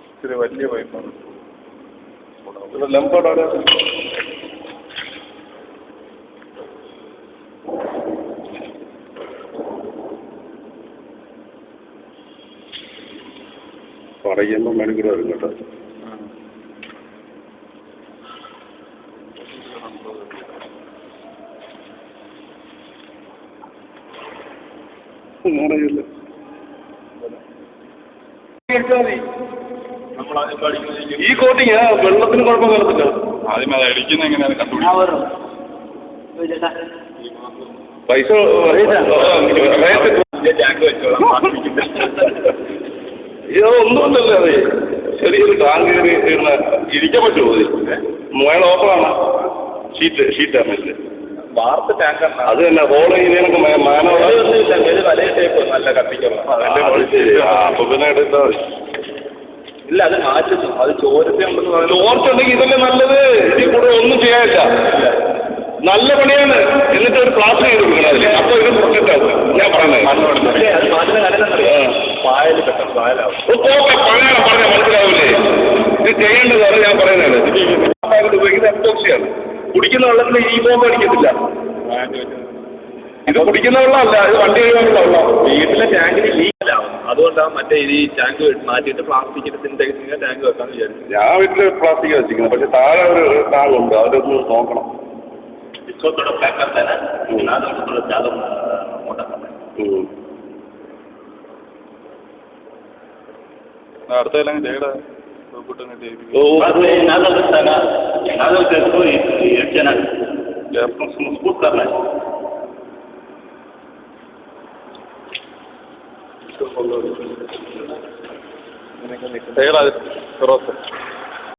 ഇത്തിരി വലിയ പൈപ്പാണ് ലംബോടെ പറയുമ്പോൾ മണിക്കൂർ വരും കേട്ടോ. ഈ കോട്ടിങ് വെള്ളത്തിന് കുഴപ്പം കാണത്തില്ല. ആദ്യം അത് അടിക്കുന്ന എങ്ങനെയാണ് കണ്ടുപിടിക്കുന്നത്? പൈസ ഒന്നുകൊണ്ടല്ലേ അത് ചെറിയൊരു ടാങ്ക് ഇരിക്കാൻ പറ്റുമോ? മുകൾ ഓപ്പണാണ്. ഷീറ്റാണ് വാർത്ത ടാങ്കാണ്. അത് തന്നെ ഹോള് ഇതിനൊക്കെ വലിയ ടൈപ്പ് നല്ല കത്തിക്കുള്ള അപ്പൊ പിന്നെ എടുത്താൽ മതി. ഇല്ല അത് മാറ്റുന്നു. അത് ചോർച്ചുണ്ടെങ്കിൽ ഇതല്ലേ നല്ലത്. ഇതിൽ കൂടെ ഒന്നും ചെയ്യാനില്ല. നല്ല പണിയാണ്. എന്നിട്ട് ഒരു പ്ലാസ്റ്റർ ചെയ്ത് കൊടുക്കണം അതിൽ. അപ്പൊ ഇത് പ്രൊജക്റ്റ് ആവും. ഞാൻ പറയുന്നത് പറഞ്ഞാൽ മനസ്സിലാവില്ലേ? ഇത് ചെയ്യേണ്ടതാണ്. ഞാൻ പറയുന്നതാണ്. ഉപയോഗിക്കുന്ന എക്സോക്സിയാണ്. കുടിക്കുന്ന വെള്ളത്തിൽ ഈ ബോംബ് അടിക്കത്തില്ല. ഇത് കുടിക്കുന്ന വെള്ളമല്ല, ഇത് വണ്ടി കഴിവാനുള്ള വെള്ളം. വീട്ടിലെ ടാങ്കിന് ലീക്കലാവും. അതുകൊണ്ടാണ് മറ്റേ ഈ ടാങ്ക് മാറ്റിയിട്ട് പ്ലാസ്റ്റിക്കിന്റെ സിന്തറ്റിക് ടാങ്ക് വെക്കാന്ന് വിചാരിച്ചു. ഞാൻ വീട്ടില് പ്ലാസ്റ്റിക് വെച്ചിരിക്കുന്നത്. പക്ഷെ താഴെ ഒരു ടാങ്കുണ്ട്. അവരൊന്ന് നോക്കണം. അടുത്തെല്ലാം ചെയ്യടാ. ചെയ്യടാ.